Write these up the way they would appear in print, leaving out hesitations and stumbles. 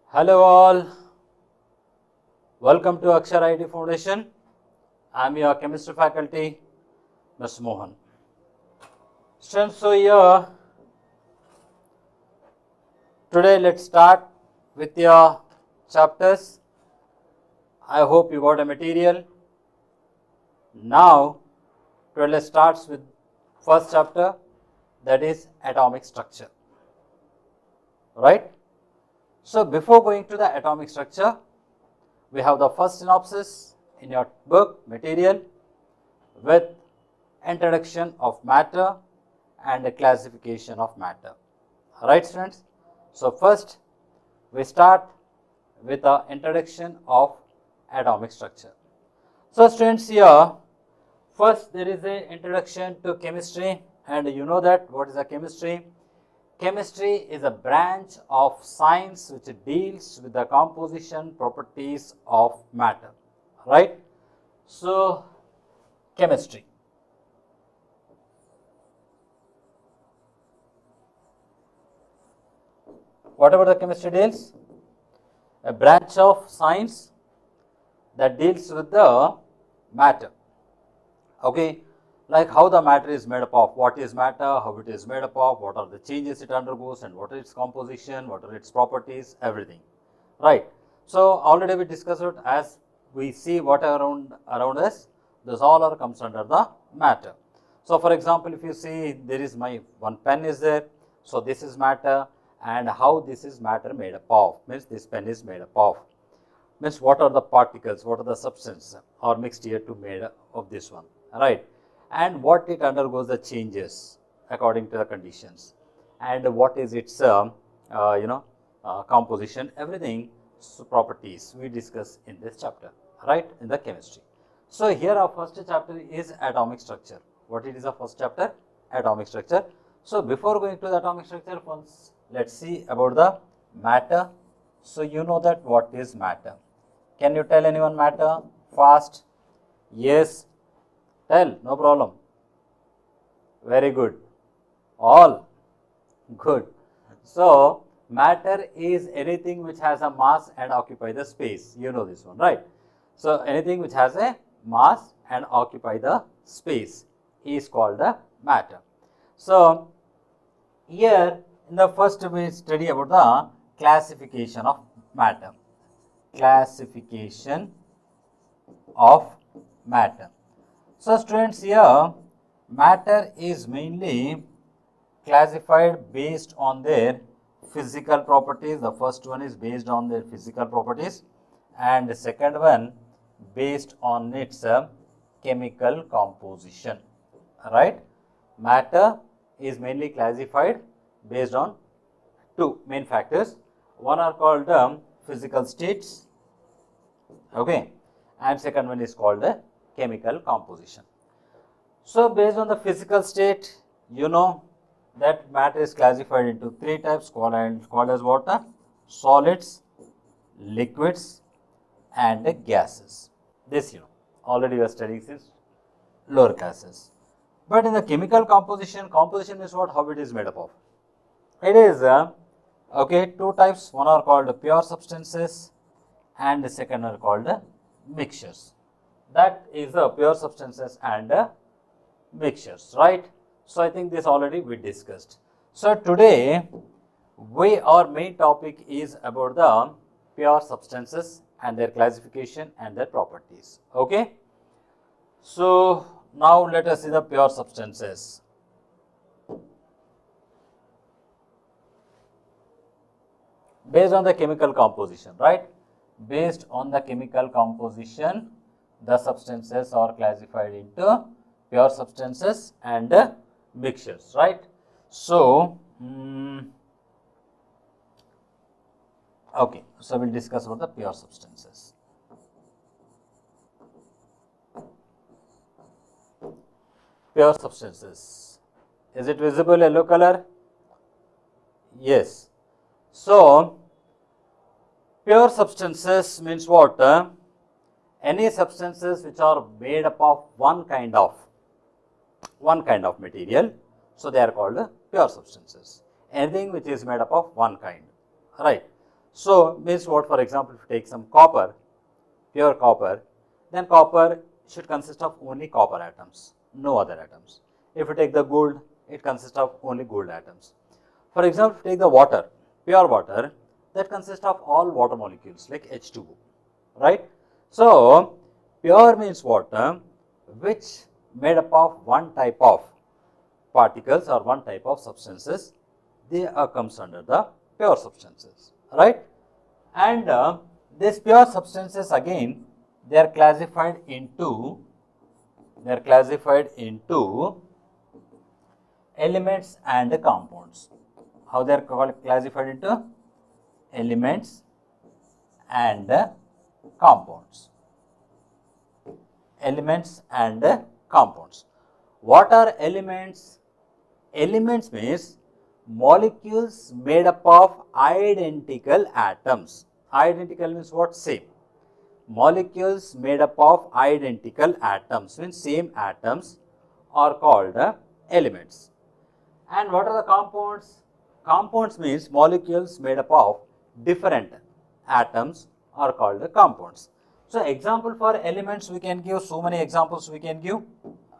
Hello all, welcome to Akshar IIT Foundation. I am your chemistry faculty, Mr. Mohan. Students, so here today let's start with your chapters. I hope you got a material. Now today let's start with first chapter, that is atomic structure. Right? So before going to the atomic structure, we have the first synopsis in your book material with introduction of matter and a classification of matter. Alright students, so first we start with the introduction of atomic structure. So students, here first there is a introduction to chemistry, and you know that what is a chemistry? Chemistry is a branch of science which deals with the composition properties of matter, right? So, chemistry. Whatever the chemistry deals, a branch of science that deals with the matter, okay? Like how the matter is made up of, what is matter, how it is made up of, what are the changes it undergoes, and what is its composition, what are its properties, everything, right? So already we discussed it. As we see what around us, this all are comes under the matter. So for example, if you see there is my one pen is there, so this is matter, and how this is matter made up of, means this pen is made up of, means what are the particles, what are the substances are mixed here to made of this one, right? And what it undergoes the changes according to the conditions, and what is its composition, everything, so properties we discuss in this chapter, right, in the chemistry. So here our first chapter is atomic structure. What it is our first chapter? Atomic structure. So before going to the atomic structure, once let's see about the matter. So you know that what is matter. Can you tell anyone matter fast? Yes. Tell, no problem. Very good. All good. So, matter is anything which has a mass and occupy the space. You know this one, right? So, anything which has a mass and occupy the space is called the matter. So, here in the first we study about the classification of matter. Classification of matter. So students, here matter is mainly classified based on their physical properties. The first one is based on their physical properties, and the second one based on its chemical composition, right? Matter is mainly classified based on two main factors. One are called physical states, okay, and second one is called the chemical composition. So based on the physical state, you know that matter is classified into three types, called as what? Solids, liquids, and gases. This you know already you are studying since lower classes. But in the chemical composition, composition is what? How it is made up of. It is okay, two types. One are called pure substances, and the second are called mixtures. That is the pure substances and mixtures, right? So I think this already we discussed. So today our main topic is about the pure substances and their classification and their properties, okay? So now let us see the pure substances. Based on the chemical composition, right? Based on the chemical composition, the substances are classified into pure substances and mixtures, right? So, okay, so we'll discuss about the pure substances. Pure substances. Is it visible yellow color? Yes. So, pure substances means what? Any substances which are made up of one kind of material, so they are called pure substances. Anything which is made up of one kind, right? So, means what? For example, if you take some copper, pure copper, then copper should consist of only copper atoms, no other atoms. If you take the gold, it consists of only gold atoms. For example, if you take the water, pure water, that consists of all water molecules like H2O, right? So, pure means water which made up of one type of particles or one type of substances, they comes under the pure substances, right? And these pure substances again, they are classified into elements and compounds. How they are classified into elements and compounds. Elements and compounds. What are elements? Elements means molecules made up of identical atoms. Identical means what? Same. Molecules made up of identical atoms means same atoms are called elements. And what are the compounds? Compounds means molecules made up of different atoms are called the compounds. So, example for elements we can give, so many examples we can give,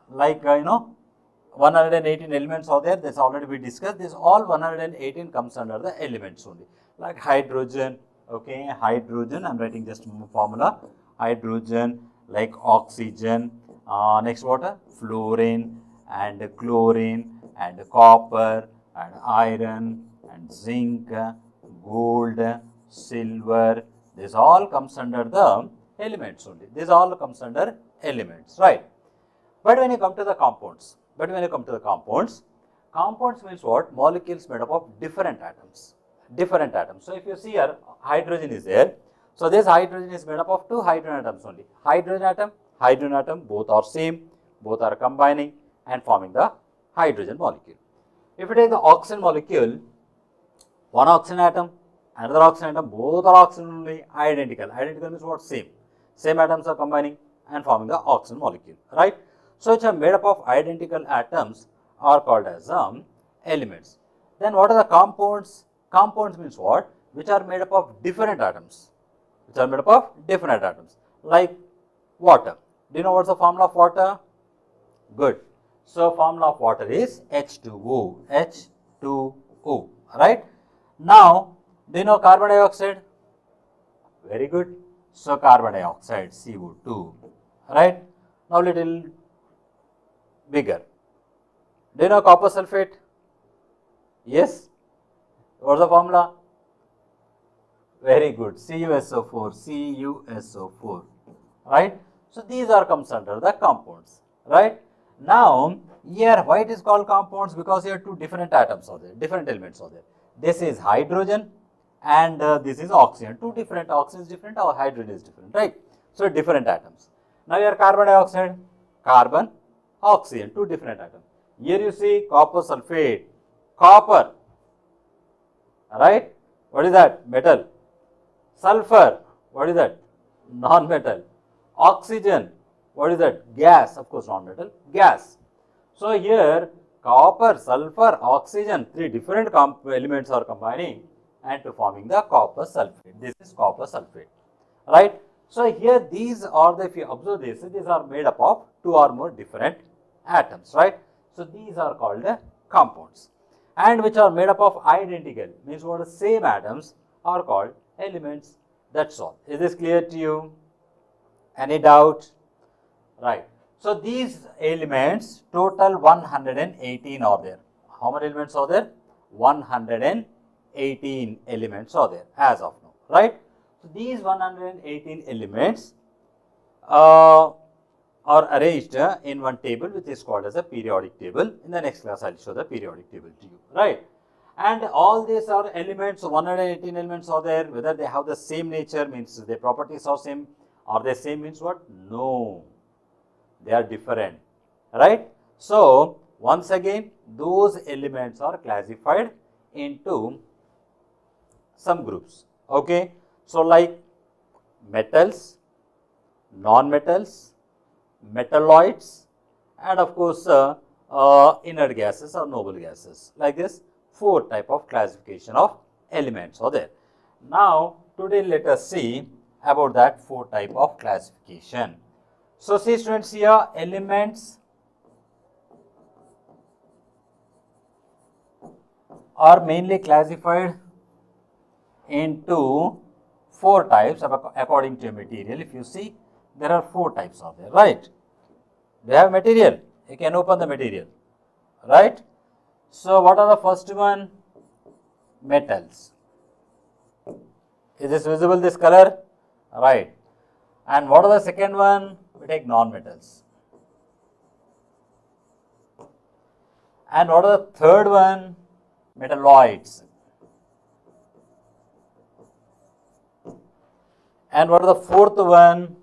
like 118 elements are there, this already we discussed, this all 118 comes under the elements only, like hydrogen, okay, hydrogen, I am writing just formula, hydrogen, like oxygen, next water, fluorine and chlorine and copper and iron and zinc, gold, silver, this all comes under the elements only. This all comes under elements, right? But when you come to the compounds, compounds means what? Molecules made up of different atoms. So, if you see here, hydrogen is there. So, this hydrogen is made up of two hydrogen atoms only. Hydrogen atom, both are same, both are combining and forming the hydrogen molecule. If you take the oxygen molecule, one oxygen atom, another oxygen atom, both are oxygen only, identical. Identical means what? Same. Same atoms are combining and forming the oxygen molecule, right? So, which are made up of identical atoms are called as elements. Then what are the compounds? Compounds means what? Which are made up of different atoms. Like water. Do you know what's the formula of water? Good. So, formula of water is H2O. H2O, right? Now, do you know carbon dioxide? Very good. So, carbon dioxide, CO2, right? Now, little bigger. Do you know copper sulfate? Yes. What's the formula? Very good. CuSO4, right? So, these are comes under the compounds, right? Now, here why it is called compounds? Because here two different atoms are there, different elements are there. This is hydrogen and this is oxygen. Two different, oxygen is different or hydrogen is different, right? So, different atoms. Now, here carbon dioxide, carbon, oxygen, two different atoms. Here you see copper sulfate, copper, right? What is that? Metal. Sulfur, what is that? Non-metal. Oxygen, what is that? Gas, of course non-metal, gas. So, here copper, sulfur, oxygen, three different elements are combining and to forming the copper sulfate. This is copper sulfate, right? So, here these are the, if you observe this, these are made up of two or more different atoms, right? So, these are called compounds, and which are made up of identical, means what? The same atoms are called elements. That's all. Is this clear to you? Any doubt? Right. So, these elements total 118 are there. How many elements are there? 118 elements are there as of now, right? So, these 118 elements are arranged in one table which is called as a periodic table. In the next class, I will show the periodic table to you, right? And all these are elements, 118 elements are there, whether they have the same nature means their properties are same, are they same means what? No, they are different, right? So, once again those elements are classified into some groups, okay? So, like metals, non-metals, metalloids, and of course, inert gases or noble gases, like this 4 type of classification of elements are there. Now, today let us see about that 4 type of classification. So, see students, here elements are mainly classified into 4 types according to material. If you see, there are 4 types of there, right? They have material. You can open the material, right? So, what are the first one? Metals. Is this visible, this color? Right. And what are the second one? We take non-metals. And what are the third one? Metalloids. And what are the fourth one?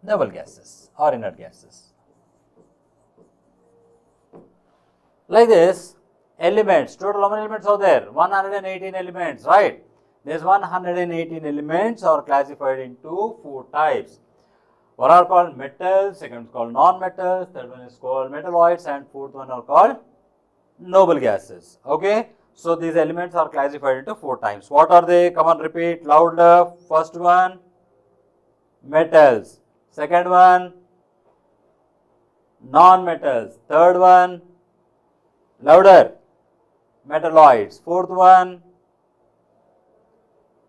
Noble gases or inert gases. Like this, elements, total how many elements are there? 118 elements, right? These 118 elements are classified into 4 types. One are called metals, second is called non-metals, third one is called metalloids, and fourth one are called noble gases. Okay, so these elements are classified into 4 types. What are they? Come on, repeat louder. First one, metals. Second one, non-metals. Third one, louder, metalloids. Fourth one,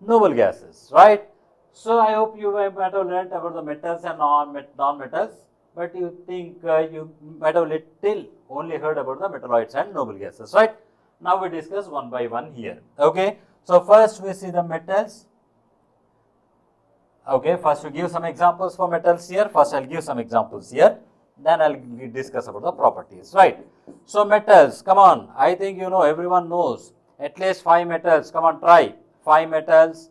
noble gases, right? So, I hope you might have learnt about the metals and non-metals, but you think you might have little only heard about the metalloids and noble gases, right? Now, we discuss one by one here, okay? So, first we see the metals. Okay, first we give some examples for metals here. First, I will give some examples here. Then I will discuss about the properties, right? So, metals, come on. I think you know, everyone knows at least 5 metals. Come on, try 5 metals.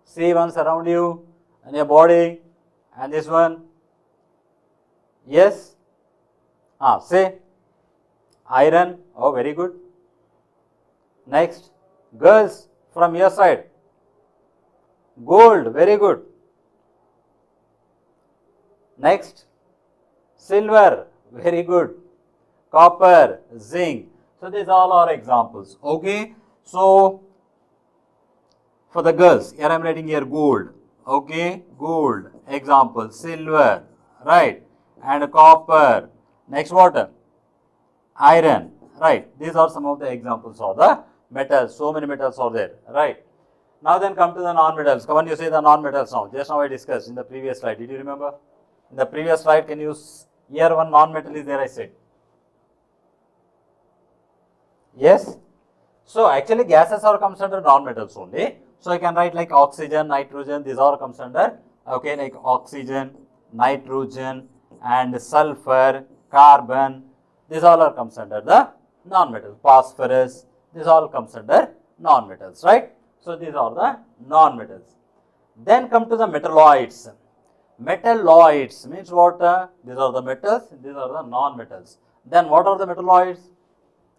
See ones around you and your body, and this one. Yes? Say iron. Oh, very good. Next, girls from your side. Gold, very good. Next, silver, very good. Copper, zinc. So, these all are examples. Okay. So, for the girls, here I am writing here gold. Okay. Gold, example, silver, right. And copper. Next, what? Iron, right. These are some of the examples of the metals. So many metals are there, right. Now then come to the non-metals. Come on, you say the non-metals now. Just now I discussed in the previous slide. Did you remember? In the previous slide, can you here one non-metal is there, I said. Yes? So actually gases are comes under non-metals only. So I can write like oxygen, nitrogen, these all comes under, okay, like oxygen, nitrogen and sulfur, carbon, these all are comes under the non-metals. Phosphorus, this all comes under non-metals, right? So, these are the non-metals. Then come to the metalloids. Metalloids means what? These are the metals, these are the non-metals. Then what are the metalloids?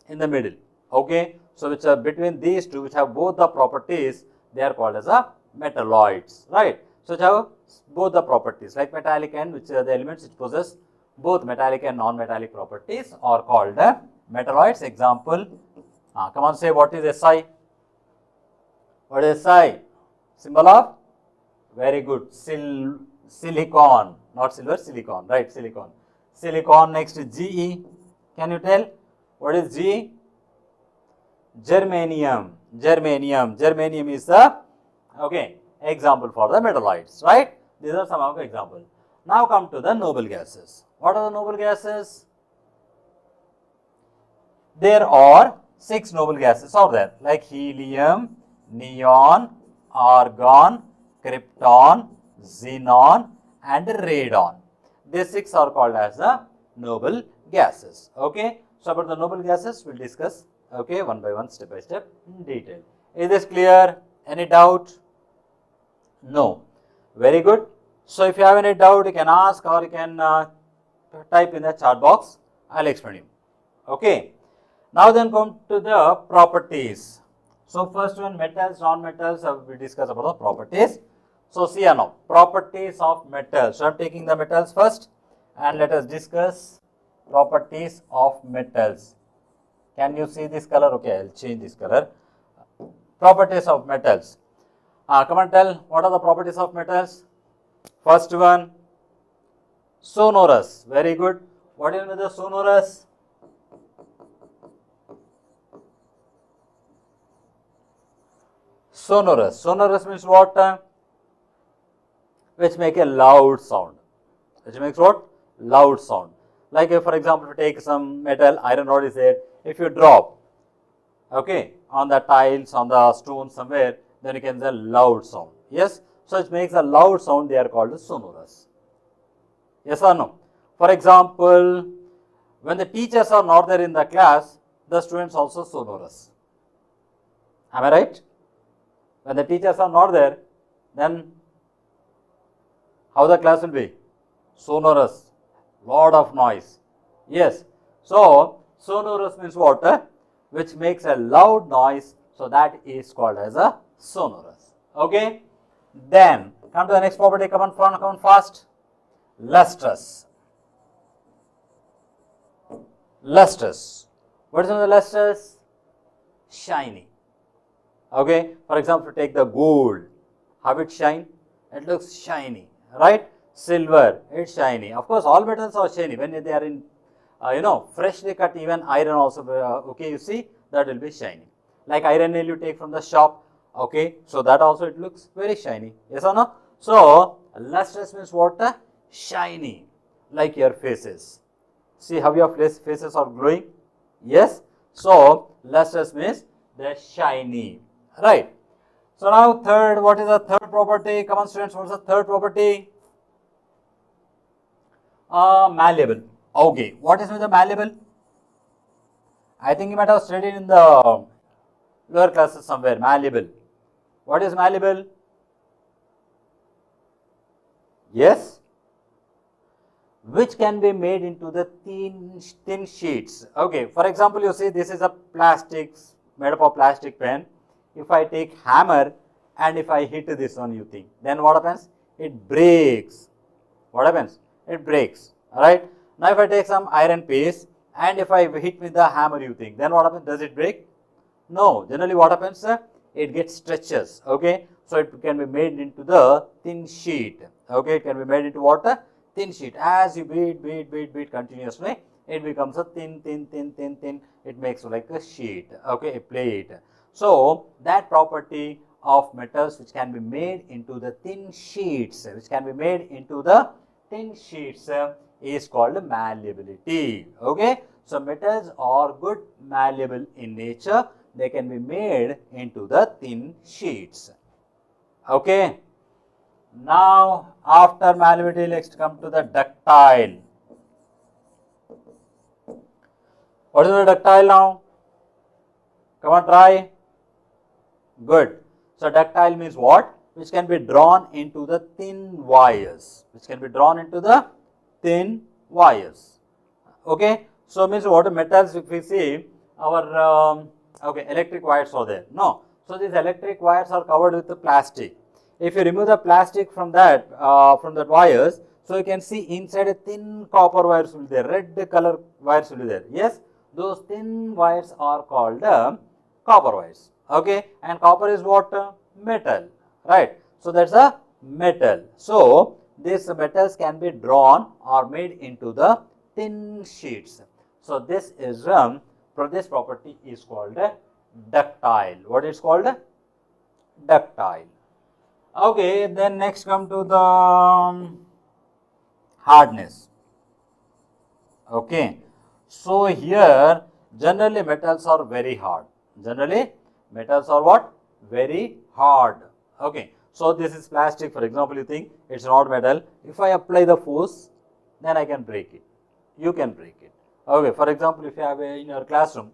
In the middle, okay. So, which are between these two, which have both the properties, they are called as a metalloids, right. So, which have both the properties like metallic and which are the elements which possess both metallic and non-metallic properties are called metalloids. Example, come on, say what is Si? What is Si? Symbol of? Very good. Silicon, not silver, silicon, right? Silicon. Silicon. Next, Ge. Can you tell what is Ge? Germanium. Germanium. Germanium is the example for the metalloids, right? These are some of the examples. Now come to the noble gases. What are the noble gases? There are 6 noble gases are there, like helium, neon, argon, krypton, xenon and radon. These 6 are called as the noble gases. Okay. So, about the noble gases we will discuss one by one, step by step in detail. Is this clear? Any doubt? No. Very good. So, if you have any doubt, you can ask or you can type in the chat box. I will explain you. Okay. Now then come to the properties. So, first one, metals, non-metals, we discuss about the properties. So, see now, properties of metals. So, I am taking the metals first and let us discuss properties of metals. Can you see this color? Okay, I will change this color. Properties of metals. Come on, tell what are the properties of metals? First one, sonorous. Very good. What is the sonorous? Sonorous. Sonorous means what? Which make a loud sound. Which makes what? Loud sound. Like if, for example, if you take some metal, iron rod is there, if you drop, okay, on the tiles, on the stone somewhere, then you can hear loud sound. Yes? So it makes a loud sound, they are called sonorous. Yes or no? For example, when the teachers are not there in the class, the students also sonorous. Am I right? When the teachers are not there, then how the class will be? Sonorous, lot of noise. Yes. So sonorous means what? Which makes a loud noise. So that is called as a sonorous. Okay. Then come to the next property. Come on fast. Lustrous. Lustrous. What is the lustrous? Shiny. Okay. For example, take the gold. How it shine? It looks shiny, right? Silver, it's shiny. Of course, all metals are shiny when they are in, freshly cut. Even iron also. Okay, you see that will be shiny. Like iron nail you take from the shop. Okay, so that also it looks very shiny. Yes or no? So lustrous means what? Shiny, like your faces. See how your faces are glowing? Yes. So lustrous means they're shiny, right? So now third, what is the third property? Come on students, what is the third property? Malleable. Okay, what is with the malleable? I think you might have studied in the lower classes somewhere. Malleable. What is malleable? Yes. Which can be made into the thin sheets. Okay, for example, you see this is a plastic, made up of plastic pen. If I take hammer and if I hit this one, you think, then what happens? It breaks. What happens? It breaks. Alright. Now if I take some iron piece and if I hit with the hammer, you think, then what happens? Does it break? No. Generally what happens? It gets stretches. Okay. So it can be made into the thin sheet. Okay. It can be made into what? Thin sheet. As you beat continuously, it becomes a thin. It makes like a sheet. Okay. A plate. So that property of metals which can be made into the thin sheets, is called malleability. Okay. So metals are good malleable in nature. They can be made into the thin sheets. Okay. Now after malleability, let's come to the ductile. What is the ductile now? Come on, try. Good. So ductile means what? Which can be drawn into the thin wires. Okay. So means what? Metals, if we see our electric wires are there. No. So these electric wires are covered with the plastic. If you remove the plastic from that wires, so you can see inside a thin copper wires will be there. Red color wires will be there. Yes. Those thin wires are called copper wires. Okay, and copper is what? Metal, right? So that's a metal. So these metals can be drawn or made into the thin sheets. So this is this property is called ductile. What is called? Ductile. Okay, then next come to the hardness. Okay, so here generally metals are very hard. Metals are what? Very hard. Okay. So this is plastic. For example, you think it's not metal. If I apply the force, then I can break it. You can break it. Okay. For example, if you have in your classroom,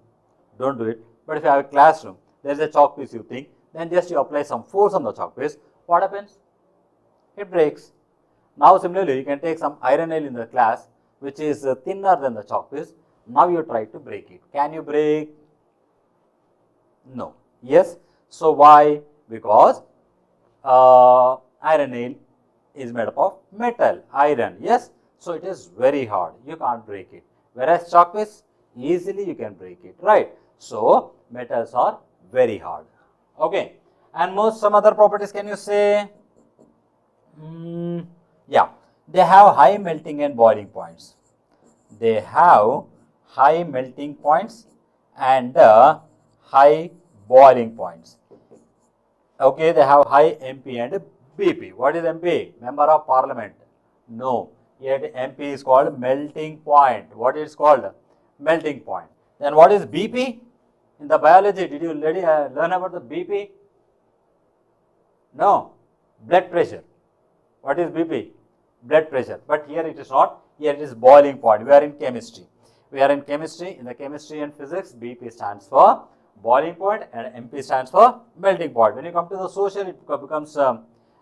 don't do it. But if you have a classroom, there is a chalk piece, you think, then just you apply some force on the chalk piece. What happens? It breaks. Now similarly, you can take some iron nail in the class, which is thinner than the chalk piece. Now you try to break it. Can you break? No. Yes. So why? Because iron nail is made up of metal, iron. Yes. So it is very hard. You can't break it. Whereas chalk piece, easily you can break it. Right. So metals are very hard. Okay, and some other properties, can you say? Yeah, they have high melting and boiling points. They have high melting points and high boiling points. Okay, they have high MP and BP. What is MP? Member of Parliament. No, yet MP is called melting point. What is called? Melting point. Then what is BP? In the biology, did you already learn about the BP? No, blood pressure. What is BP? Blood pressure. But here it is not. Here it is boiling point. We are in chemistry. We are in chemistry. In the chemistry and physics, BP stands for boiling point and MP stands for melting point. When you come to the social, it becomes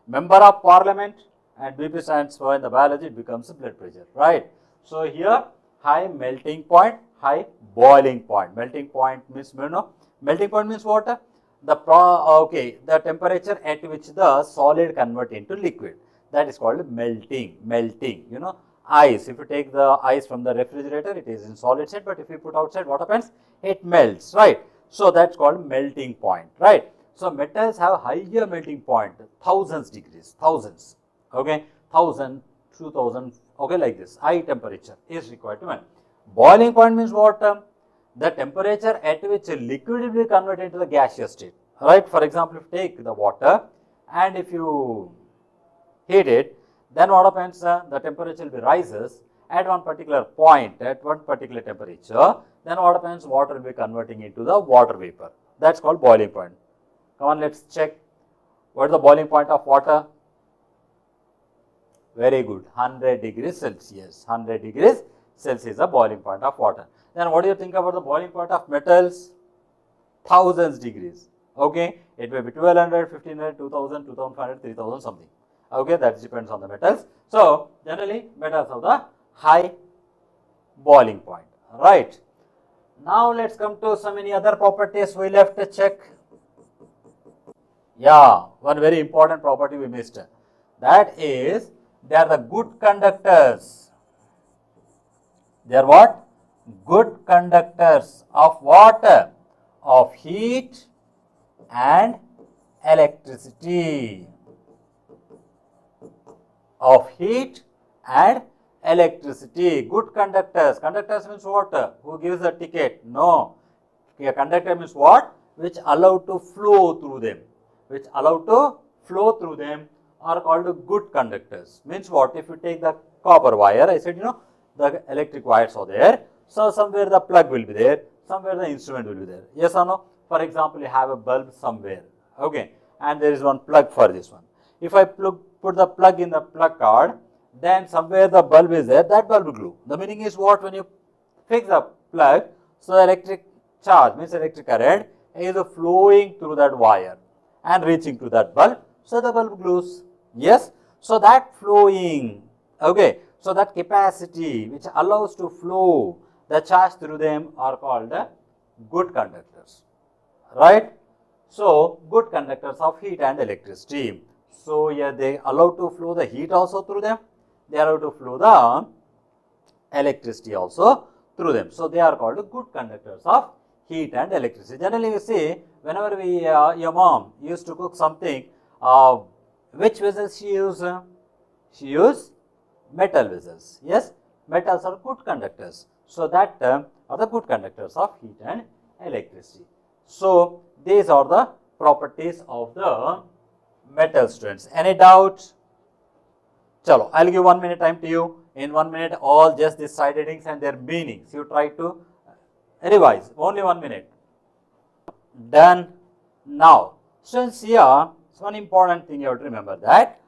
member of parliament, and BP stands for, in the biology, it becomes blood pressure, right? So here high melting point, high boiling point. Melting point means, melting point means what? The temperature at which the solid convert into liquid. That is called melting. Ice. If you take the ice from the refrigerator, it is in solid state, but if you put outside, what happens? It melts, right? So that's called melting point, right? So metals have higher melting point, thousands degrees, thousands, okay, 1000, 2000, okay, like this. High temperature is required to melt. Boiling point means what? The temperature at which a liquid will be converted into the gaseous state, right? For example, if you take the water and if you heat it, then what happens? The temperature will be rises at one particular point, at one particular temperature. Then what happens? Water will be converting into the water vapor. That's called boiling point. Come on, let's check. What is the boiling point of water? Very good, 100 degrees Celsius. 100 degrees Celsius is the boiling point of water. Then what do you think about the boiling point of metals? Thousands degrees. Okay, it may be 1200, 1500, 2000, 2500, 3000 something. Okay, that depends on the metals. So generally metals have the high boiling point, right? Now let's come to so many other properties we left to check. Yeah, one very important property we missed. That is, they are the good conductors. They are what? Good conductors of water, of heat and electricity. Of heat and electricity. Good conductors. Conductors means what? Who gives the ticket? No. A conductor means what? Which allow to flow through them. Which allow to flow through them are called good conductors. Means what? If you take the copper wire, I said, the electric wires are there. So somewhere the plug will be there, somewhere the instrument will be there. Yes or no? For example, you have a bulb somewhere, okay, and there is one plug for this one. If I put the plug in the plug card, then somewhere the bulb is there, that bulb glue. The meaning is what? When you fix the plug, so the electric charge, means electric current, is flowing through that wire and reaching to that bulb, so the bulb glues. Yes, so that flowing, okay, so that capacity which allows to flow the charge through them are called good conductors, right? So good conductors of heat and electricity. So yeah, they allow to flow the heat also through them, they allow to flow the electricity also through them. So they are called good conductors of heat and electricity. Generally you see, whenever your mom used to cook something, which vessels she use? She use metal vessels. Yes, metals are good conductors. So that are the good conductors of heat and electricity. So these are the properties of the metal, students. Any doubt? Chalo, I'll give 1 minute time to you. In 1 minute, all just these side headings and their meanings you try to revise. Only 1 minute. Done. Now, students, here one important thing you have to remember, that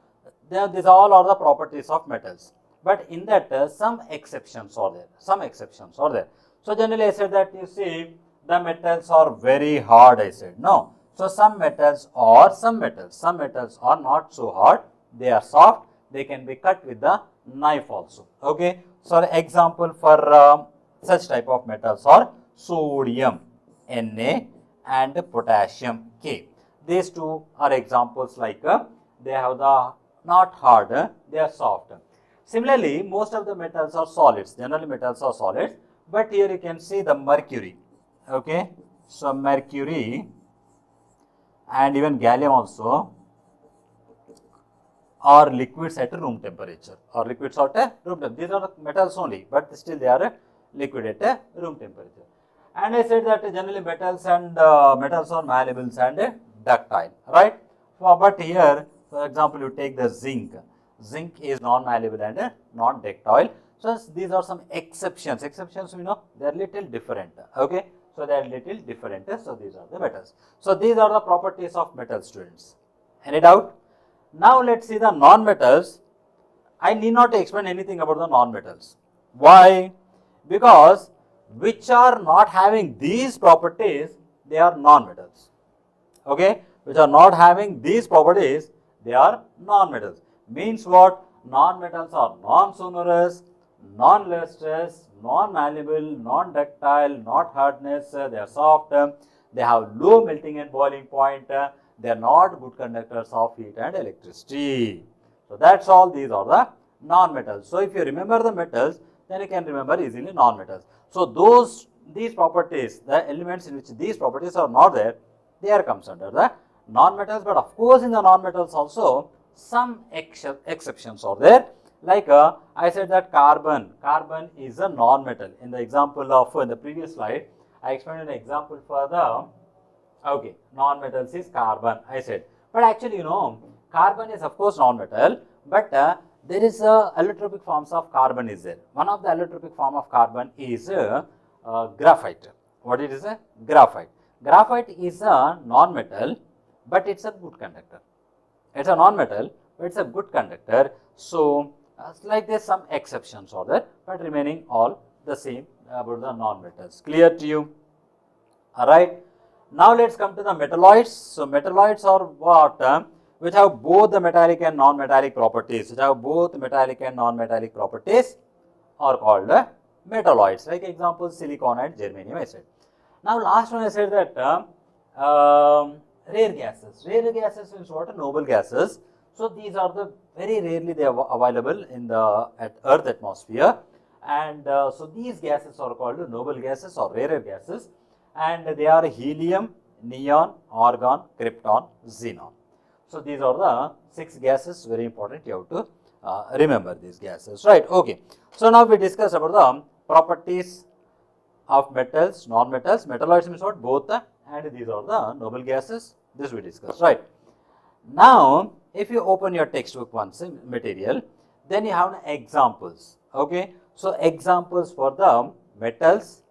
these all are the properties of metals. But in that some exceptions are there. Some exceptions are there. So generally I said that you see the metals are very hard, I said. No. So some metals are not so hard. They are soft. They can be cut with the knife also. Okay. So example for such type of metals are sodium Na and potassium K. These two are examples, like they have the not hard, they are soft. Similarly, most of the metals are solids. Generally metals are solids, but here you can see the mercury. Okay, so mercury and even gallium also are liquids at room temperature, or liquids at a room temperature. These are metals only, but still they are liquid at a room temperature. And I said that generally metals are malleable and ductile, right? But here, for example, you take the zinc. Zinc is non-malleable and non-ductile. So these are some exceptions. Exceptions, you know, they are little different. Okay, so they are little different. So these are the metals. So these are the properties of metal, students. Any doubt? Now let's see the non-metals. I need not explain anything about the non-metals. Why? Because which are not having these properties, they are non-metals. Okay, which are not having these properties, they are non-metals. Means what? Non-metals are non-sonorous, non-lustrous, non-malleable, non-ductile, not hardness, they are soft, they have low melting and boiling point, they are not good conductors of heat and electricity. So that's all, these are the non-metals. So if you remember the metals, then you can remember easily non-metals. So these properties, the elements in which these properties are not there, they are comes under the non-metals. But of course, in the non-metals also some exceptions are there. Like I said that carbon is a non-metal. In the example of in the previous slide, I explained an example for the non-metals is carbon, I said. But actually, you know, carbon is of course non-metal, but there is allotropic forms of carbon is there. One of the allotropic form of carbon is graphite. What it is? Graphite. Graphite is a non-metal, but it's a good conductor. It's a non-metal, but it's a good conductor. So like this, some exceptions are there, but remaining all the same about the non-metals. Clear to you? All right. Now let's come to the metalloids. So metalloids are what? Which have both the metallic and non-metallic properties. Which have both metallic and non-metallic properties are called metalloids. Like example, silicon and germanium, I said. Now last one I said that rare gases. Rare gases means what? Noble gases. So these are the very rarely they are available in the Earth atmosphere, and so these gases are called noble gases or rarer gases, and they are helium, neon, argon, krypton, xenon. So these are the 6 gases, very important, you have to remember these gases, right? Okay. So now we discuss about the properties of metals, non-metals. Metalloids means what? Both, and these are the noble gases. This we discussed, right? Now, if you open your textbook once material, then you have examples. Okay. So examples for the metals,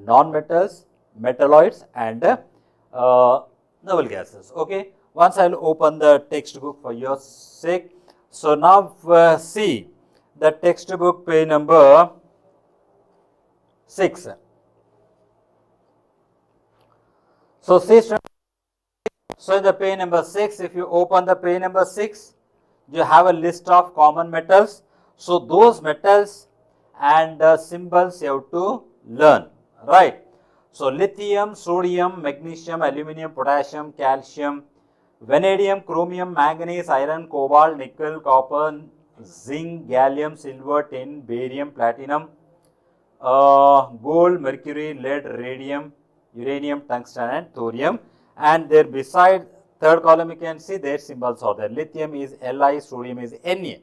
non-metals, metalloids, and noble gases. Okay. Once I will open the textbook for your sake. So now see the textbook page number 6. So see, so in the page number 6, if you open the page number 6, you have a list of common metals. So those metals and symbols you have to learn, right? So lithium, sodium, magnesium, aluminum, potassium, calcium, vanadium, chromium, manganese, iron, cobalt, nickel, copper, zinc, gallium, silver, tin, barium, platinum, gold, mercury, lead, radium, uranium, tungsten, and thorium. And there beside third column you can see their symbols are there. Lithium is Li, sodium is Na.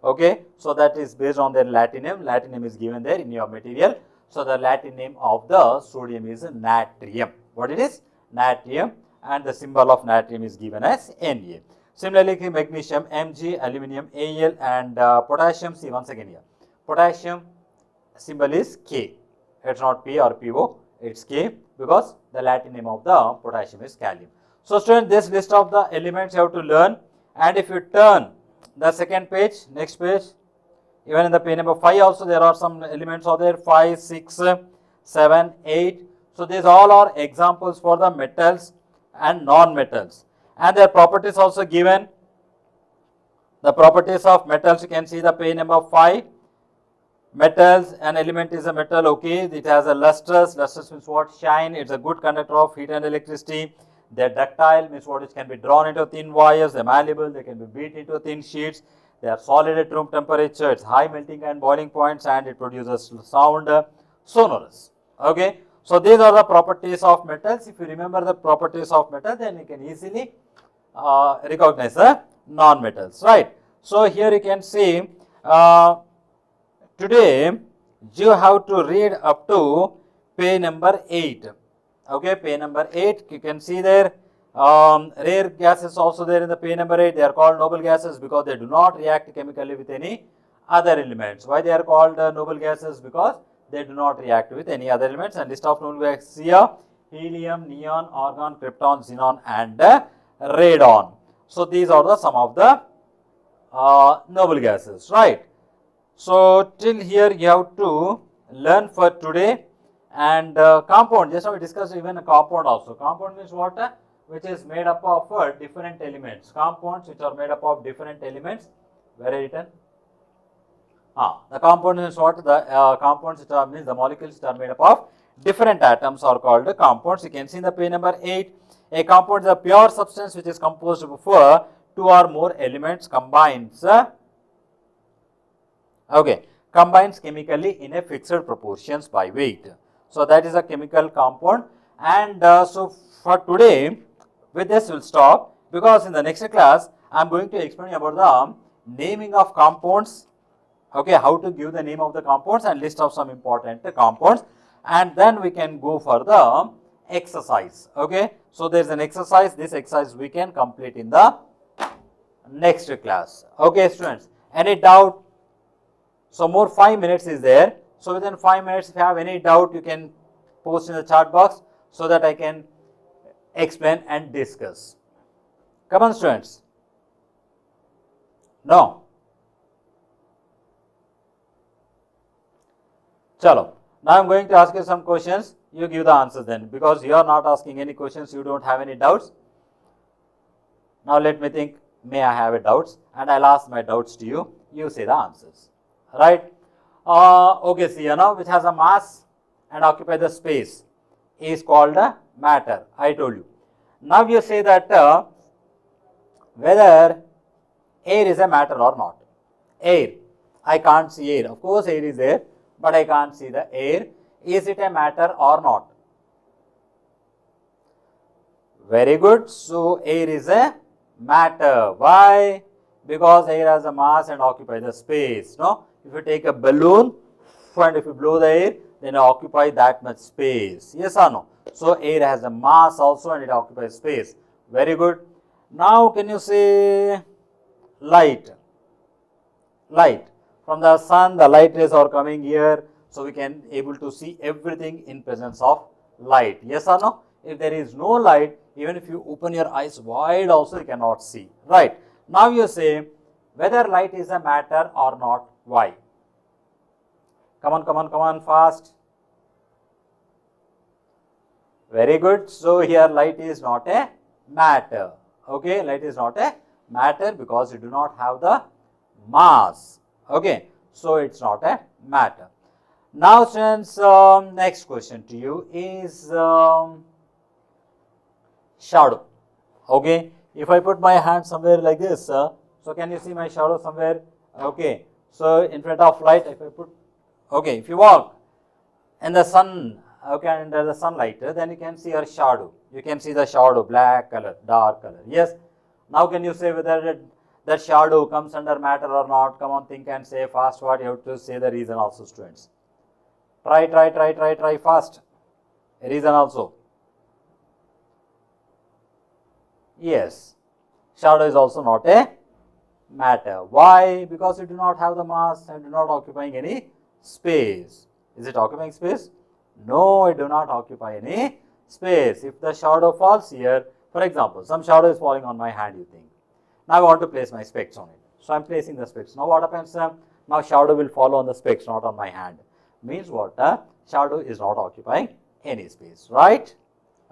Okay, so that is based on their Latin name. Latin name is given there in your material. So the Latin name of the sodium is natrium. What it is? Natrium, and the symbol of natrium is given as Na. Similarly, magnesium Mg, aluminum Al, and potassium. See once again here, potassium symbol is K. It's not P or PO. It's K because the Latin name of the potassium is kalium. So students, this list of the elements you have to learn, and if you turn the second page, next page, even in the page number 5 also there are some elements are there, 5, 6, 7, 8. So these all are examples for the metals and non-metals, and their properties also given. The properties of metals you can see the page number 5. Metals, an element is a metal, okay, it has a lustrous means what? Shine, it's a good conductor of heat and electricity. They're ductile, means what? It can be drawn into thin wires. They're malleable, they can be beat into thin sheets. They are solid at room temperature, it's high melting and boiling points, and it produces sound, sonorous. Okay, So these are the properties of metals. If you remember the properties of metal, then you can easily recognize the non-metals, right? So here you can see today you have to read up to page number 8. Okay, page number 8, you can see there rare gases also there in the page number 8. They are called noble gases because they do not react chemically with any other elements. Why they are called noble gases? Because they do not react with any other elements. And list of noble gases here: helium, neon, argon, krypton, xenon and radon. So these are the some of the noble gases, right? So till here you have to learn for today. And compound, just now we discussed even a compound also. Compound means what? Which is made up of different elements. Compounds which are made up of different elements. Where are written? The compound means what? The compounds which are means the molecules which are made up of different atoms are called compounds. You can see in the page number 8. A compound is a pure substance which is composed of 2 or more elements combines. Combines chemically in a fixed proportions by weight. So that is a chemical compound. And so for today, with this we'll stop, because in the next class I am going to explain about the naming of compounds. Okay, how to give the name of the compounds and list of some important compounds, and then we can go for the exercise. Okay, so there is an exercise. This exercise we can complete in the next class. Okay, students, any doubt? So more 5 minutes is there. So within 5 minutes, if you have any doubt, you can post in the chat box so that I can explain and discuss. Come on, students. No. Chalo. Now I am going to ask you some questions. You give the answers then, because you are not asking any questions. You don't have any doubts. Now let me think. May I have a doubts? And I'll ask my doubts to you. You say the answers. Right? Okay, see here now, which has a mass and occupy the space is called a matter. I told you. Now you say that whether air is a matter or not. Air, I can't see air. Of course, air is there, but I can't see the air. Is it a matter or not? Very good. So air is a matter. Why? Because air has a mass and occupy the space. No? If you take a balloon and if you blow the air, then it occupies that much space. Yes or no? So air has a mass also and it occupies space. Very good. Now can you say light? Light. From the sun, the light rays are coming here. So we can able to see everything in presence of light. Yes or no? If there is no light, even if you open your eyes wide also you cannot see. Right. Now you say whether light is a matter or not. Why? Come on, come on, come on, fast. Very good. So here light is not a matter. Okay, light is not a matter because you do not have the mass. Okay, so it's not a matter. Now, students, next question to you is shadow. Okay, if I put my hand somewhere like this, so can you see my shadow somewhere? Okay. So in front of light, if I put, okay, if you walk in the sun, okay, under the sunlight, then you can see your shadow. You can see the shadow, black color, dark color. Yes. Now can you say whether that shadow comes under matter or not? Come on, think and say fast. What you have to say the reason also, students. Try fast. Reason also. Yes. Shadow is also not a matter. Why? Because you do not have the mass and do not occupying any space. Is it occupying space? No, it do not occupy any space. If the shadow falls here, for example, some shadow is falling on my hand, you think. Now I want to place my specs on it. So I am placing the specs. Now what happens? Now shadow will fall on the specs, not on my hand. Means what? Shadow is not occupying any space, right?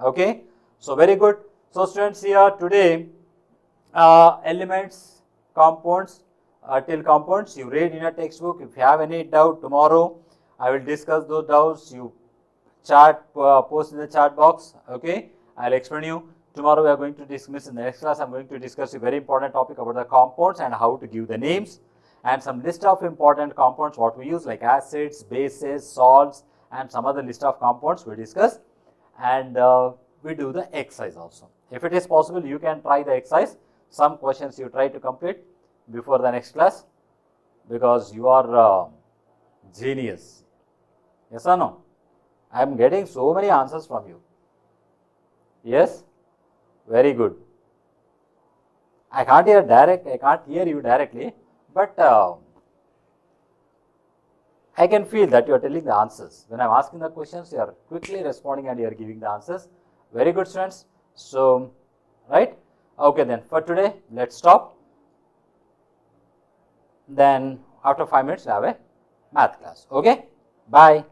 Okay. So very good. So students, here today elements, compounds, till compounds you read in a textbook. If you have any doubt, tomorrow I will discuss those doubts. You chat, post in the chat box. Okay, I will explain you. Tomorrow we are going to discuss, in the next class I am going to discuss a very important topic about the compounds and how to give the names and some list of important compounds what we use like acids, bases, salts and some other list of compounds we discuss, and we do the exercise also. If it is possible, you can try the exercise. Some questions you try to complete before the next class, because you are genius. Yes or no? I am getting so many answers from you. Yes? Very good. I can't hear you directly, but I can feel that you are telling the answers. When I am asking the questions, you are quickly responding and you are giving the answers. Very good, students. So, right? Okay, then for today, let's stop. Then after 5 minutes, we have a math class. Okay? Bye.